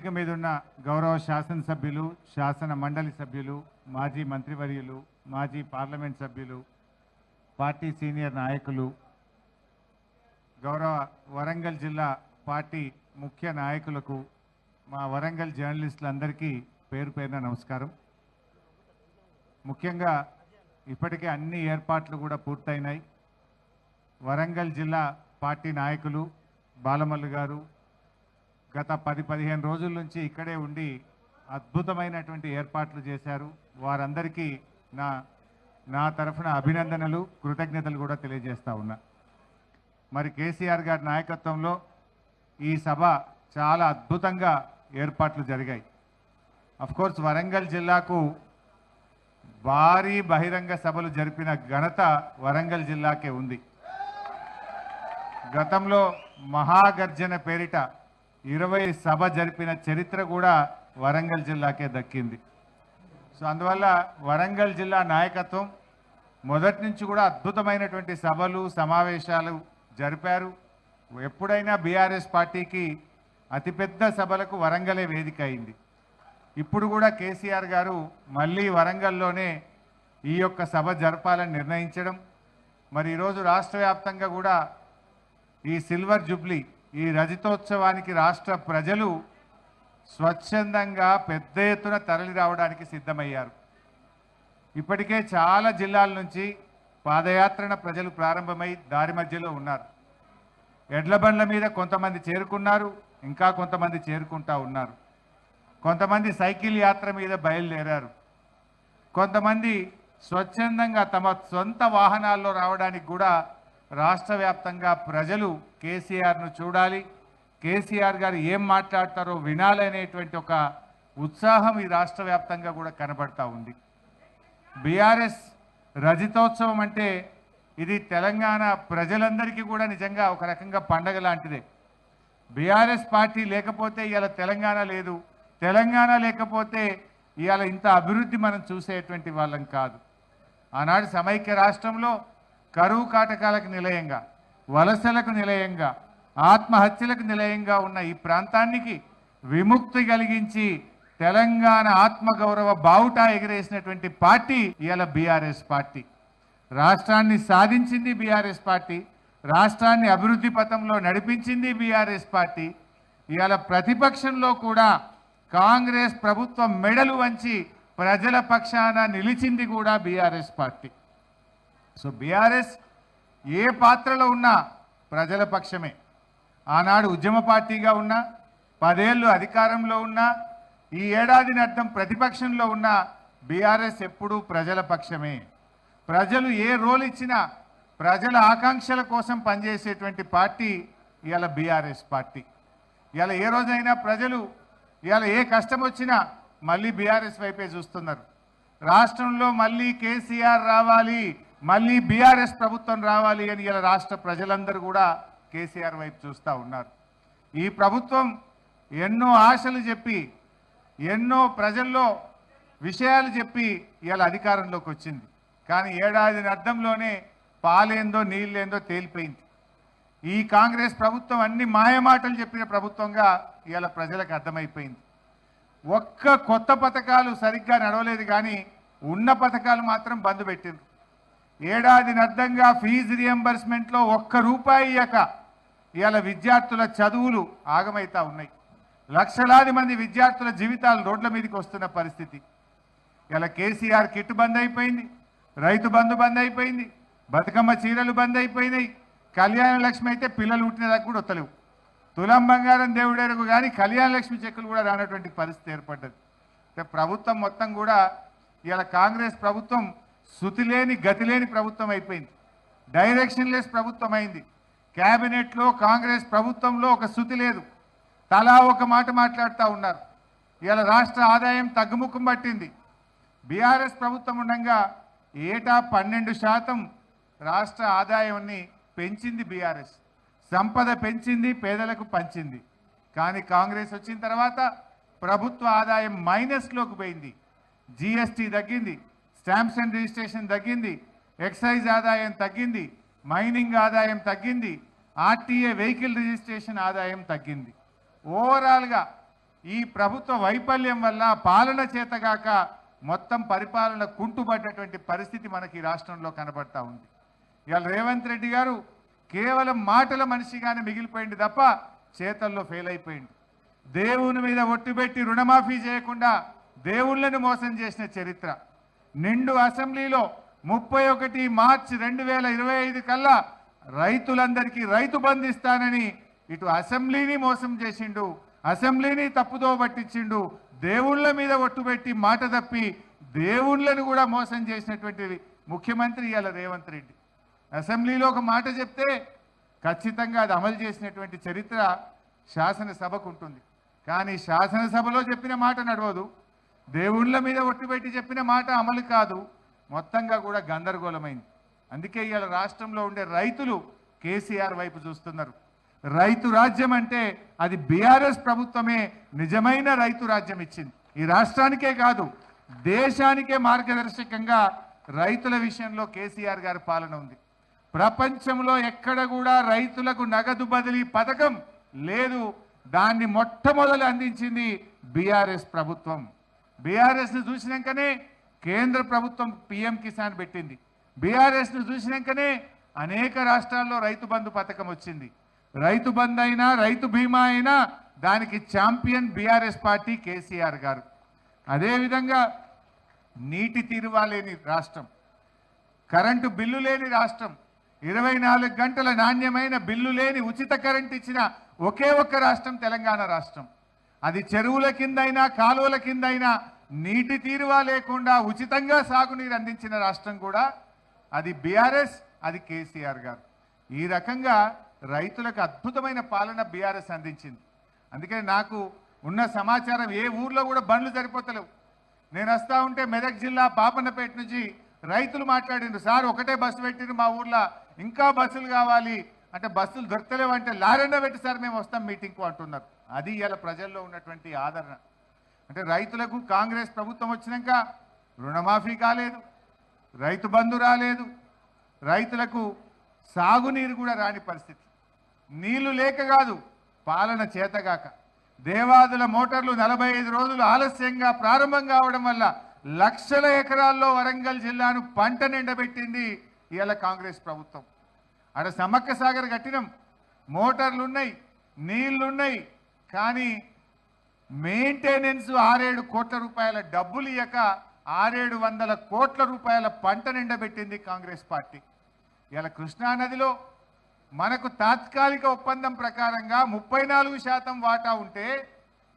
వేదిక మీద ఉన్న గౌరవ శాసనసభ్యులు, శాసన మండలి సభ్యులు, మాజీ మంత్రివర్యులు, మాజీ పార్లమెంట్ సభ్యులు, పార్టీ సీనియర్ నాయకులు, గౌరవ వరంగల్ జిల్లా పార్టీ ముఖ్య నాయకులకు, మా వరంగల్ జర్నలిస్టులందరికీ పేరు పేరున నమస్కారం. ముఖ్యంగా ఇప్పటికే అన్ని ఏర్పాట్లు కూడా పూర్తయినాయి. వరంగల్ జిల్లా పార్టీ నాయకులు బాలమల్లు గారు గత 10-15 రోజుల నుంచి ఇక్కడే ఉండి అద్భుతమైనటువంటి ఏర్పాట్లు చేశారు. వారందరికీ నా తరఫున అభినందనలు, కృతజ్ఞతలు కూడా తెలియజేస్తా ఉన్నా. మరి కేసీఆర్ గారి నాయకత్వంలో ఈ సభ చాలా అద్భుతంగా ఏర్పాట్లు జరిగాయి. అఫ్కోర్స్ వరంగల్ జిల్లాకు భారీ బహిరంగ సభలు జరిపిన ఘనత వరంగల్ జిల్లాకే ఉంది. గతంలో మహాగర్జన పేరిట 20 సభ జరిపిన చరిత్ర కూడా వరంగల్ జిల్లాకే దక్కింది. సో అందువల్ల వరంగల్ జిల్లా నాయకత్వం మొదటి నుంచి కూడా అద్భుతమైనటువంటి సభలు, సమావేశాలు జరిపారు. ఎప్పుడైనా బీఆర్ఎస్ పార్టీకి అతిపెద్ద సభలకు వరంగలే వేదిక అయింది. ఇప్పుడు కూడా కేసీఆర్ గారు మళ్ళీ వరంగల్లోనే ఈ యొక్క సభ జరపాలని నిర్ణయించడం, మరి ఈరోజు రాష్ట్ర వ్యాప్తంగా కూడా ఈ సిల్వర్ జూబ్లీ, ఈ రజతోత్సవానికి రాష్ట్ర ప్రజలు స్వచ్ఛందంగా పెద్ద ఎత్తున తరలి రావడానికి సిద్ధమయ్యారు. ఇప్పటికే చాలా జిల్లాల నుంచి పాదయాత్రన ప్రజలు ప్రారంభమై దారి మధ్యలో ఉన్నారు. ఎడ్ల బండ్ల మీద కొంతమంది చేరుకున్నారు, ఇంకా కొంతమంది చేరుకుంటా ఉన్నారు. కొంతమంది సైకిల్ యాత్ర మీద బయలుదేరారు. కొంతమంది స్వచ్ఛందంగా తమ సొంత వాహనాల్లో రావడానికి కూడా రాష్ట్ర వ్యాప్తంగా ప్రజలు కేసీఆర్ను చూడాలి, కేసీఆర్ గారు ఏం మాట్లాడతారో వినాలనేటువంటి ఒక ఉత్సాహం ఈ రాష్ట్ర వ్యాప్తంగా కూడా కనబడతా ఉంది. బీఆర్ఎస్ రజతోత్సవం అంటే ఇది తెలంగాణ ప్రజలందరికీ కూడా నిజంగా ఒక రకంగా పండగ లాంటిదే. బీఆర్ఎస్ పార్టీ లేకపోతే ఇవాళ తెలంగాణ లేదు, తెలంగాణ లేకపోతే ఇవాళ ఇంత అభివృద్ధి మనం చూసేటువంటి వాళ్ళం కాదు. ఆనాడు సమైక్య రాష్ట్రంలో కరువు కాటకాలకు నిలయంగా, వలసలకు నిలయంగా, ఆత్మహత్యలకు నిలయంగా ఉన్న ఈ ప్రాంతానికి విముక్తి కలిగించి తెలంగాణ ఆత్మగౌరవ బావుటా ఎగిరేసినటువంటి పార్టీ ఇవాళ బీఆర్ఎస్ పార్టీ. రాష్ట్రాన్ని సాధించింది బీఆర్ఎస్ పార్టీ, రాష్ట్రాన్ని అభివృద్ధి పథంలో నడిపించింది బీఆర్ఎస్ పార్టీ. ఇవాళ ప్రతిపక్షంలో కూడా కాంగ్రెస్ ప్రభుత్వం మెడలు వంచి ప్రజల పక్షాన నిలిచింది కూడా బీఆర్ఎస్ పార్టీ. సో బీఆర్ఎస్ ఏ పాత్రలో ఉన్నా ప్రజల పక్షమే. ఆనాడు ఉద్యమ పార్టీగా ఉన్నా, 10 ఏళ్ళు అధికారంలో ఉన్నా, ఈ ఏడాదిని అర్థం ప్రతిపక్షంలో ఉన్న బీఆర్ఎస్ ఎప్పుడూ ప్రజల పక్షమే. ప్రజలు ఏ రోల్ ఇచ్చినా ప్రజల ఆకాంక్షల కోసం పనిచేసేటువంటి పార్టీ ఇవాళ బీఆర్ఎస్ పార్టీ. ఇవాళ ఏ రోజైనా ప్రజలు ఇవాళ ఏ కష్టం వచ్చినా మళ్ళీ బీఆర్ఎస్ వైపే చూస్తున్నారు. రాష్ట్రంలో మళ్ళీ కేసీఆర్ రావాలి, మళ్ళీ బీఆర్ఎస్ ప్రభుత్వం రావాలి అని ఇలా రాష్ట్ర ప్రజలందరూ కూడా కేసీఆర్ వైపు చూస్తూ ఉన్నారు. ఈ ప్రభుత్వం ఎన్నో ఆశలు చెప్పి, ఎన్నో ప్రజల్లో విషయాలు చెప్పి ఇవాళ అధికారంలోకి వచ్చింది. కానీ ఏడాది అర్థంలోనే పాలేందో నీళ్ళేందో తేలిపోయింది. ఈ కాంగ్రెస్ ప్రభుత్వం అన్ని మాయమాటలు చెప్పిన ప్రభుత్వంగా ఇవాళ ప్రజలకు అర్థమైపోయింది. ఒక్క కొత్త పథకాలు సరిగ్గా నడవలేదు, కానీ ఉన్న పథకాలు మాత్రం బంద్ పెట్టిండ్రు. ఏడాది అర్థంగా ఫీజు రియంబర్స్మెంట్లో ₹1 ఇయ్యక ఇవాళ విద్యార్థుల చదువులు ఆగమైతా ఉన్నాయి. లక్షలాది మంది విద్యార్థుల జీవితాలు రోడ్ల మీదకి వస్తున్న పరిస్థితి. ఇలా కేసీఆర్ కిట్ బంద్ అయిపోయింది, రైతు బంధు బంద్ అయిపోయింది, బతుకమ్మ చీరలు బంద్ అయిపోయినాయి, కళ్యాణ లక్ష్మి అయితే పిల్లలు పుట్టినదాకా కూడా వస్తలేవు. తులం బంగారం దేవుడేరకు కానీ కళ్యాణ లక్ష్మి చెక్కులు కూడా రానటువంటి పరిస్థితి ఏర్పడ్డది. అంటే ప్రభుత్వం మొత్తం కూడా ఇవాళ కాంగ్రెస్ ప్రభుత్వం శృతిలేని గతిలేని ప్రభుత్వం అయిపోయింది. డైరెక్షన్ లెస్ ప్రభుత్వం అయింది. క్యాబినెట్లో కాంగ్రెస్ ప్రభుత్వంలో ఒక శృతి లేదు, తలా ఒక మాట మాట్లాడుతూ ఉన్నారు. ఇవాళ రాష్ట్ర ఆదాయం తగ్గుముఖం పట్టింది. బీఆర్ఎస్ ప్రభుత్వం ఉండగా ఏటా 12% రాష్ట్ర ఆదాయాన్ని పెంచింది బీఆర్ఎస్. సంపద పెంచింది, పేదలకు పంచింది. కానీ కాంగ్రెస్ వచ్చిన తర్వాత ప్రభుత్వ ఆదాయం మైనస్లోకి పోయింది. జీఎస్టీ తగ్గింది, స్టాంప్స్ అండ్ రిజిస్ట్రేషన్ తగ్గింది, ఎక్సైజ్ ఆదాయం తగ్గింది, మైనింగ్ ఆదాయం తగ్గింది, ఆర్టీఏ వెహికల్ రిజిస్ట్రేషన్ ఆదాయం తగ్గింది. ఓవరాల్గా ఈ ప్రభుత్వ వైఫల్యం వల్ల పాలన చేతగాక మొత్తం పరిపాలన కుంటుపడ్డటువంటి పరిస్థితి మనకి ఈ రాష్ట్రంలో కనబడతా ఉంది. ఇవాళ రేవంత్ రెడ్డి గారు కేవలం మాటల మనిషిగానే మిగిలిపోయింది తప్ప చేతల్లో ఫెయిల్ అయిపోయింది. దేవుని మీద ఒట్టుబెట్టి రుణమాఫీ చేయకుండా దేవుళ్ళను మోసం చేసిన చరిత్ర. నిండు అసెంబ్లీలో 31 మార్చి 2025 కల్లా రైతులందరికీ రైతు బంధు ఇస్తానని ఇటు అసెంబ్లీని మోసం చేసిండు, అసెంబ్లీని తప్పుదో పట్టించిండు, దేవుళ్ళ మీద ఒట్టుబెట్టి మాట తప్పి దేవుళ్ళను కూడా మోసం చేసినటువంటి ముఖ్యమంత్రి ఇవాళ రేవంత్ రెడ్డి. అసెంబ్లీలో ఒక మాట చెప్తే ఖచ్చితంగా అది అమలు చేసినటువంటి చరిత్ర శాసనసభకు ఉంటుంది. కానీ శాసనసభలో చెప్పిన మాట నడవదు, దేవుళ్ళ మీద ఒట్టుబెట్టి చెప్పిన మాట అమలు కాదు, మొత్తంగా కూడా గందరగోళమైంది. అందుకే ఇవాళ రాష్ట్రంలో ఉండే రైతులు కేసీఆర్ వైపు చూస్తున్నారు. రైతు రాజ్యం అంటే అది బీఆర్ఎస్ ప్రభుత్వమే నిజమైన రైతు రాజ్యం ఇచ్చింది. ఈ రాష్ట్రానికే కాదు దేశానికే మార్గదర్శకంగా రైతుల విషయంలో కేసీఆర్ గారి పాలన ఉంది. ప్రపంచంలో ఎక్కడ కూడా రైతులకు నగదు బదిలీ పథకం లేదు. దాన్ని మొట్టమొదలు అందించింది బీఆర్ఎస్ ప్రభుత్వం. బీఆర్ఎస్ను చూసినాకనే కేంద్ర ప్రభుత్వం పిఎం కిసాన్ పెట్టింది. బీఆర్ఎస్ను చూసినాకనే అనేక రాష్ట్రాల్లో రైతు బంధు పథకం వచ్చింది. రైతు బంధు అయినా రైతు బీమా అయినా దానికి ఛాంపియన్ బీఆర్ఎస్ పార్టీ కేసీఆర్ గారు. అదేవిధంగా నీటి తీరువా లేని రాష్ట్రం, కరెంటు బిల్లు లేని రాష్ట్రం, 24 గంటల నాణ్యమైన బిల్లు లేని ఉచిత కరెంట్ ఇచ్చిన ఒకే ఒక్క రాష్ట్రం తెలంగాణ రాష్ట్రం. అది చెరువుల కిందైనా కాలువల కిందైనా నీటి తీరువా లేకుండా ఉచితంగా సాగునీరు అందించిన రాష్ట్రం కూడా అది బీఆర్ఎస్, అది కేసీఆర్ గారు. ఈ రకంగా రైతులకు అద్భుతమైన పాలన బీఆర్ఎస్ అందించింది. అందుకని నాకు ఉన్న సమాచారం ఏ ఊర్లో కూడా బండ్లు సరిపోతలేవు. నేను వస్తూ ఉంటే మెదక్ జిల్లా పాపన్నపేట నుంచి రైతులు మాట్లాడిండ్రు, సార్ ఒకటే బస్సు పెట్టిండ్రు మా ఊర్లో, ఇంకా బస్సులు కావాలి అంటే బస్సులు దొరకలేవు అంటే లారెండ పెట్టి సార్ మేము వస్తాం మీటింగ్కు అంటున్నారు. అది ఇలా ప్రజల్లో ఉన్నటువంటి ఆదరణ. అంటే రైతులకు కాంగ్రెస్ ప్రభుత్వం వచ్చినాక రుణమాఫీ కాలేదు, రైతు బంధు రాలేదు, రైతులకు సాగునీరు కూడా రాని పరిస్థితి. నీళ్లు లేక కాదు, పాలన చేతగాక. దేవాదుల మోటార్లు 45 రోజులు ఆలస్యంగా ప్రారంభం కావడం వల్ల లక్షల ఎకరాల్లో వరంగల్ జిల్లాను పంట నిండబెట్టింది ఇవాళ కాంగ్రెస్ ప్రభుత్వం. అక్కడ సమ్మక్క సాగర్ కట్టినం, మోటార్లు ఉన్నాయి, నీళ్లున్నాయి, కానీ మెయింటెనెన్స్ 6-7 కోట్ల రూపాయల డబ్బులు ఇయ్యక 600-700 కోట్ల రూపాయల పంట నిండబెట్టింది కాంగ్రెస్ పార్టీ. ఇలా కృష్ణానదిలో మనకు తాత్కాలిక ఒప్పందం ప్రకారంగా 34% వాటా ఉంటే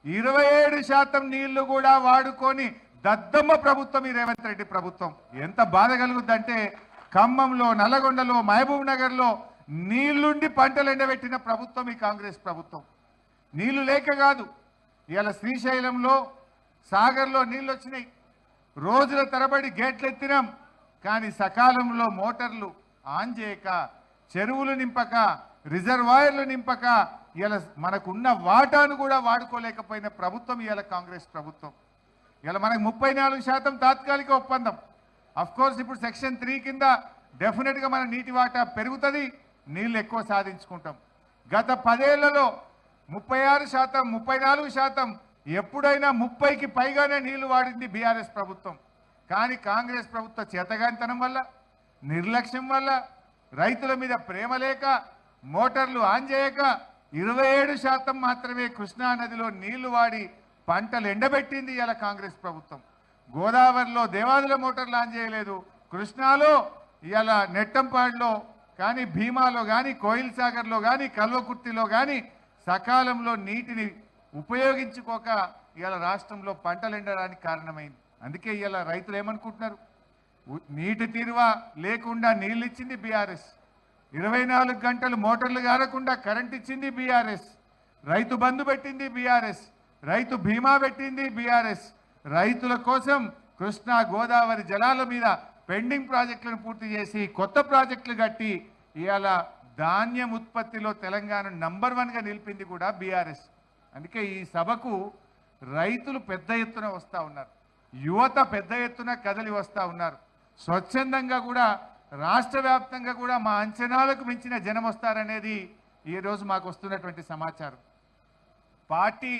27% నీళ్లు కూడా వాడుకొని దద్దమ్మ ప్రభుత్వం ఈ రేవంత్ రెడ్డి ప్రభుత్వం. ఎంత బాధ కలుగుద్దంటే ఖమ్మంలో, నల్లగొండలో, మహబూబ్ నగర్లో నీళ్లుండి పంటలు ఎండబెట్టిన ప్రభుత్వం ఈ కాంగ్రెస్ ప్రభుత్వం. నీళ్లు లేక కాదు, ఇవాళ శ్రీశైలంలో సాగర్లో నీళ్ళు వచ్చినాయి, రోజుల తరబడి గేట్లు ఎత్తినాం, కానీ సకాలంలో మోటార్లు ఆన్ చేయక, చెరువులు నింపక, రిజర్వాయర్లు నింపక ఇలా మనకున్న వాటాను కూడా వాడుకోలేకపోయిన ప్రభుత్వం ఇవాళ కాంగ్రెస్ ప్రభుత్వం. ఇలా మనకు 34% తాత్కాలిక ఒప్పందం. కోర్స్ ఇప్పుడు సెక్షన్ 3 కింద డెఫినెట్గా మన నీటి వాటా పెరుగుతుంది, నీళ్ళు ఎక్కువ సాధించుకుంటాం. గత 10 ఏళ్లలో 36%, 34%, ఎప్పుడైనా 30కి పైగానే నీళ్లు వాడింది బీఆర్ఎస్ ప్రభుత్వం. కానీ కాంగ్రెస్ ప్రభుత్వ చేతగానితనం వల్ల, నిర్లక్ష్యం వల్ల, రైతుల మీద ప్రేమ లేక, మోటార్లు ఆన్ చేయక 27% మాత్రమే కృష్ణానదిలో నీళ్లు వాడి పంటలు ఎండబెట్టింది ఇలా కాంగ్రెస్ ప్రభుత్వం. గోదావరిలో దేవాదుల మోటార్లు ఆన్ చేయలేదు, కృష్ణాలో ఇలా నెట్టంపాడులో కానీ, భీమాలో కానీ, కోయిల్ సాగర్లో కానీ, కల్వకుర్తిలో కానీ సకాలంలో నీటిని ఉపయోగించుకోక ఇలా రాష్ట్రంలో పంటలు ఎండడానికి కారణమైంది. అందుకే ఇలా రైతులు ఏమనుకుంటున్నారు, నీటి తీరువా లేకుండా నీళ్ళు ఇచ్చింది బీఆర్ఎస్, 24 గంటలు మోటార్లు గారకుండా కరెంట్ ఇచ్చింది బీఆర్ఎస్, రైతు బంధు పెట్టింది బీఆర్ఎస్, రైతు బీమా పెట్టింది బీఆర్ఎస్, రైతుల కోసం కృష్ణా గోదావరి జలాల మీద పెండింగ్ ప్రాజెక్టులను పూర్తి చేసి కొత్త ప్రాజెక్టులు కట్టి ఇవాళ ధాన్యం ఉత్పత్తిలో తెలంగాణ నంబర్ 1గా నిలిపింది కూడా బీఆర్ఎస్. అందుకే ఈ సభకు రైతులు పెద్ద ఎత్తున వస్తూ ఉన్నారు, యువత పెద్ద ఎత్తున కదలి వస్తూ ఉన్నారు. స్వచ్ఛందంగా కూడా రాష్ట్ర వ్యాప్తంగా కూడా మా అంచనాలకు మించిన జనం వస్తారనేది ఈరోజు మాకు వస్తున్నటువంటి సమాచారం. పార్టీ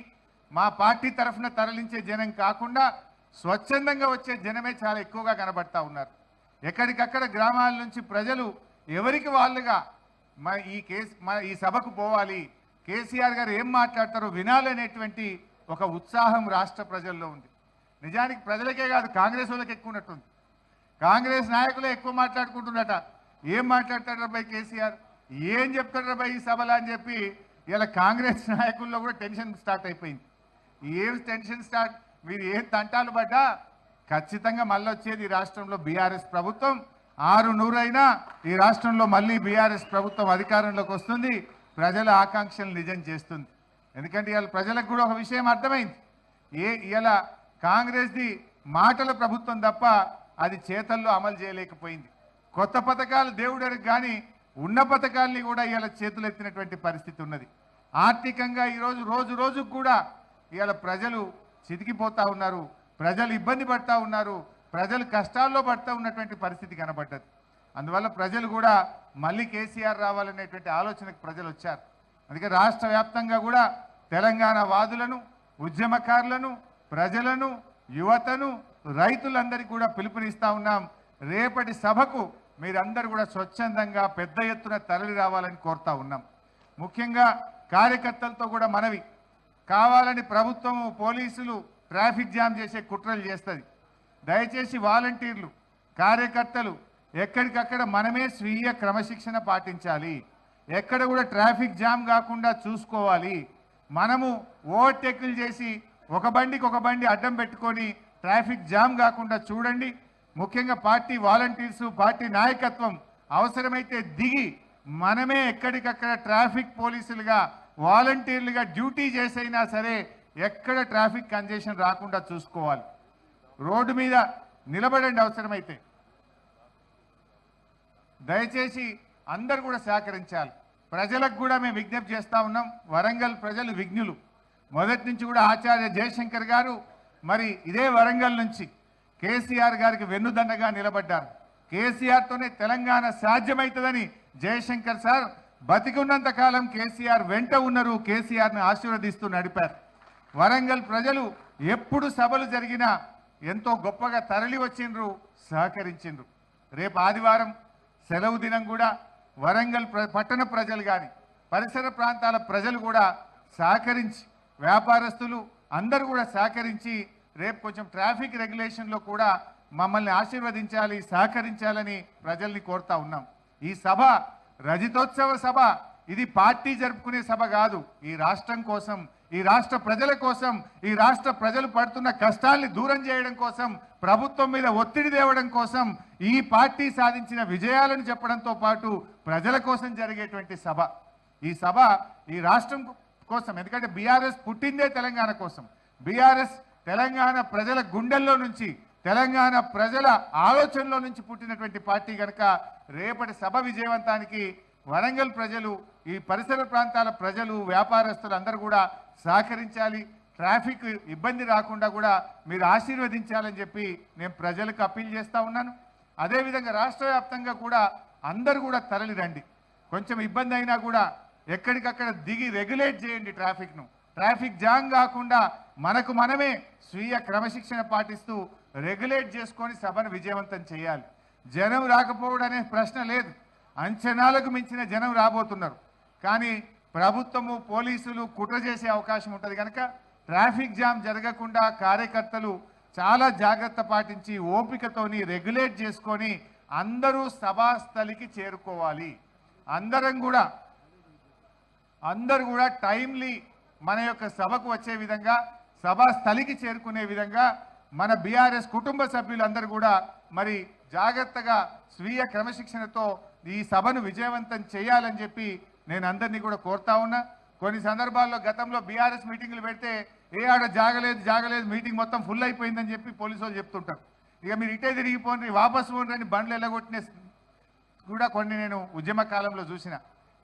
మా పార్టీ తరఫున తరలించే జనం కాకుండా స్వచ్ఛందంగా వచ్చే జనమే చాలా ఎక్కువగా కనబడతా ఉన్నారు. ఎక్కడికక్కడ గ్రామాల నుంచి ప్రజలు ఎవరికి వాళ్ళుగా ఈ సభకు పోవాలి, కేసీఆర్ గారు ఏం మాట్లాడతారో వినాలనేటువంటి ఒక ఉత్సాహం రాష్ట్ర ప్రజల్లో ఉంది. నిజానికి ప్రజలకే కాదు, కాంగ్రెస్ వాళ్ళకి ఎక్కువ ఉన్నట్టుంది. కాంగ్రెస్ నాయకులే ఎక్కువ మాట్లాడుకుంటున్నట. ఏం మాట్లాడతాడు రాబాయ్ కేసీఆర్, ఏం చెప్తాడు రాబాయ్ ఈ సభలో అని చెప్పి ఇలా కాంగ్రెస్ నాయకుల్లో కూడా టెన్షన్ స్టార్ట్ అయిపోయింది. ఏం టెన్షన్ స్టార్ట్, మీరు ఏం తంటాలు పడ్డా ఖచ్చితంగా మళ్ళీ వచ్చేది ఈ రాష్ట్రంలో బీఆర్ఎస్ ప్రభుత్వం. 600 అయినా ఈ రాష్ట్రంలో మళ్ళీ బీఆర్ఎస్ ప్రభుత్వం అధికారంలోకి వస్తుంది, ప్రజల ఆకాంక్షలు నిజం చేస్తుంది. ఎందుకంటే ఇవాళ ప్రజలకు కూడా ఒక విషయం అర్థమైంది, ఇలా కాంగ్రెస్ది మాటల ప్రభుత్వం తప్ప అది చేతల్లో అమలు చేయలేకపోయింది. కొత్త పథకాలు దేవుడరికి కానీ ఉన్న పథకాలని కూడా ఇవాళ చేతులు ఎత్తినటువంటి పరిస్థితి ఉన్నది. ఆర్థికంగా ఈరోజు రోజు రోజుకు కూడా ఇవాళ ప్రజలు చితికిపోతూ ఉన్నారు, ప్రజలు ఇబ్బంది పడతా ఉన్నారు, ప్రజలు కష్టాల్లో పడుతూ ఉన్నటువంటి పరిస్థితి కనబడ్డది. అందువల్ల ప్రజలు కూడా మళ్ళీ కేసీఆర్ రావాలనేటువంటి ఆలోచనకు ప్రజలు వచ్చారు. అందుకే రాష్ట్ర వ్యాప్తంగా కూడా తెలంగాణ వాదులను, ఉద్యమకారులను, ప్రజలను, యువతను, రైతులందరికీ కూడా పిలుపునిస్తా ఉన్నాం. రేపటి సభకు మీరందరూ కూడా స్వచ్ఛందంగా పెద్ద ఎత్తున తరలి రావాలని కోరుతా ఉన్నాం. ముఖ్యంగా కార్యకర్తలతో కూడా మనవి, కావాలని ప్రభుత్వము పోలీసులు ట్రాఫిక్ జామ్ చేసే కుట్రలు చేస్తుంది. దయచేసి వాలంటీర్లు, కార్యకర్తలు ఎక్కడికక్కడ మనమే స్వీయ క్రమశిక్షణ పాటించాలి. ఎక్కడ కూడా ట్రాఫిక్ జామ్ కాకుండా చూసుకోవాలి. మనము ఓవర్టేకులు చేసి ఒక బండికి ఒక బండి అడ్డం పెట్టుకొని ట్రాఫిక్ జామ్ కాకుండా చూడండి. ముఖ్యంగా పార్టీ వాలంటీర్సు, పార్టీ నాయకత్వం అవసరమైతే దిగి మనమే ఎక్కడికక్కడ ట్రాఫిక్ పోలీసులుగా, వాలంటీర్లుగా డ్యూటీ చేసైనా సరే ఎక్కడ ట్రాఫిక్ కంజెషన్ రాకుండా చూసుకోవాలి. రోడ్డు మీద నిలబడండి అవసరమైతే. దయచేసి అందరు కూడా సహకరించాలి. ప్రజలకు కూడా మేము విజ్ఞప్తి చేస్తూ ఉన్నాం. వరంగల్ ప్రజలు విజ్ఞులు. మొదటి నుంచి కూడా ఆచార్య జయశంకర్ గారు మరి ఇదే వరంగల్ నుంచి కేసీఆర్ గారికి వెన్నుదండగా నిలబడ్డారు. కేసీఆర్తోనే తెలంగాణ సాధ్యమవుతుందని జయశంకర్ సార్ బతికున్నంత కాలం కేసీఆర్ వెంట ఉన్నారు, కేసీఆర్ని ఆశీర్వదిస్తూ నడిపారు. వరంగల్ ప్రజలు ఎప్పుడు సభలు జరిగినా ఎంతో గొప్పగా తరలి వచ్చిండ్రు, సహకరించిండ్రు. రేపు ఆదివారం సెలవు దినం కూడా వరంగల్ పట్టణ ప్రజలు కానీ పరిసర ప్రాంతాల ప్రజలు కూడా సహకరించి, వ్యాపారస్తులు అందరూ కూడా సహకరించి రేపు కొంచెం ట్రాఫిక్ రెగ్యులేషన్లో కూడా మమ్మల్ని ఆశీర్వదించాలి, సహకరించాలని ప్రజల్ని కోరుతా ఉన్నాం. ఈ సభ రజతోత్సవ సభ, ఇది పార్టీ జరుపుకునే సభ కాదు. ఈ రాష్ట్రం కోసం, ఈ రాష్ట్ర ప్రజల కోసం, ఈ రాష్ట్ర ప్రజలు పడుతున్న కష్టాల్ని దూరం చేయడం కోసం, ప్రభుత్వం మీద ఒత్తిడి తేవడం కోసం, ఈ పార్టీ సాధించిన విజయాలను చెప్పడంతో పాటు ప్రజల కోసం జరిగేటువంటి సభ. ఈ సభ ఈ రాష్ట్రం కోసం, ఎందుకంటే బీఆర్ఎస్ పుట్టిందే తెలంగాణ కోసం. బీఆర్ఎస్ తెలంగాణ ప్రజల గుండెల్లో నుంచి, తెలంగాణ ప్రజల ఆలోచనలో నుంచి పుట్టినటువంటి పార్టీ కనుక రేపటి సభ విజయవంతానికి వరంగల్ ప్రజలు, ఈ పరిసర ప్రాంతాల ప్రజలు, వ్యాపారస్తులు అందరూ కూడా సహకరించాలి. ట్రాఫిక్ ఇబ్బంది రాకుండా కూడా మీరు ఆశీర్వదించాలని చెప్పి నేను ప్రజలకు అప్పీల్ చేస్తూ ఉన్నాను. అదేవిధంగా రాష్ట్ర వ్యాప్తంగా కూడా అందరూ కూడా తరలి రండి. కొంచెం ఇబ్బంది అయినా కూడా ఎక్కడికక్కడ దిగి రెగ్యులేట్ చేయండి ట్రాఫిక్ను. ట్రాఫిక్ జామ్ కాకుండా మనకు మనమే స్వీయ క్రమశిక్షణ పాటిస్తూ రెగ్యులేట్ చేసుకొని సభను విజయవంతం చేయాలి. జనం రాకపోవడం అనే ప్రశ్న లేదు. అంచనాలకు మించిన జనం రాబోతున్నారు. కానీ ప్రభుత్వము, పోలీసులు కుట్ర చేసే అవకాశం ఉంటుంది కనుక ట్రాఫిక్ జామ్ జరగకుండా కార్యకర్తలు చాలా జాగ్రత్త పాటించి ఓపికతోని రెగ్యులేట్ చేసుకొని అందరూ సభాస్థలికి చేరుకోవాలి. అందరూ కూడా టైమ్లీ మన యొక్క సభకు వచ్చే విధంగా, సభాస్థలికి చేరుకునే విధంగా మన బీఆర్ఎస్ కుటుంబ సభ్యులందరూ కూడా మరి జాగ్రత్తగా స్వీయ క్రమశిక్షణతో ఈ సభను విజయవంతం చేయాలని చెప్పి నేను అందరినీ కూడా కోరుతా ఉన్నా. కొన్ని సందర్భాల్లో గతంలో బీఆర్ఎస్ మీటింగ్లు పెడితే ఆడ జాగలేదు మీటింగ్ మొత్తం ఫుల్ అయిపోయిందని చెప్పి పోలీసు వాళ్ళు చెప్తుంటారు. ఇక మీరు ఇటే తిరిగిపోండి, వాపసు పోండి, బండ్లు ఎల్లగొట్టిన కూడా కొన్ని నేను ఉద్యమ కాలంలో చూసిన.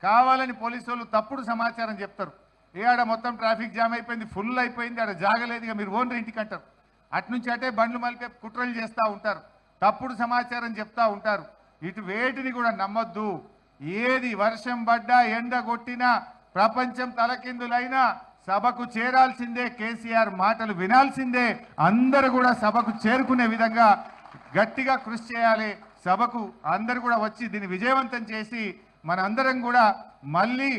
కావాలని పోలీసు వాళ్ళు తప్పుడు సమాచారం చెప్తారు. ఆడ మొత్తం ట్రాఫిక్ జామ్ అయిపోయింది, ఫుల్ అయిపోయింది, ఆడ జాగలేదు, ఇక మీరు ఓన్రీ ఇంటికి అంటారు. అట్నుంచి అటే బండ్లు మలిపే కుట్రలు చేస్తూ ఉంటారు, తప్పుడు సమాచారం చెప్తా ఉంటారు. ఇటు వేటిని కూడా నమ్మొద్దు. ఏది వర్షం పడ్డా, ఎండ కొట్టినా, ప్రపంచం తలకిందులైనా, సభకు చేరాల్సిందే, కేసీఆర్ మాటలు వినాల్సిందే, అందరూ కూడా సభకు చేరుకునే విధంగా గట్టిగా కృషి చేయాలి. సభకు అందరూ కూడా వచ్చి దీన్ని విజయవంతం చేసి మనందరం కూడా మళ్ళీ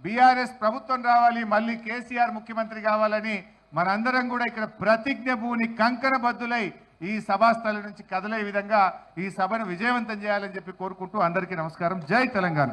బీఆర్ఎస్ ప్రభుత్వం రావాలి, మళ్ళీ కేసీఆర్ ముఖ్యమంత్రి కావాలని మనందరం కూడా ఇక్కడ ప్రతిజ్ఞ భూని కంకణబద్దులై ఈ సభాస్థలం నుంచి కదలే విధంగా ఈ సభను విజయవంతం చేయాలని చెప్పి కోరుకుంటూ అందరికీ నమస్కారం. జై తెలంగాణ.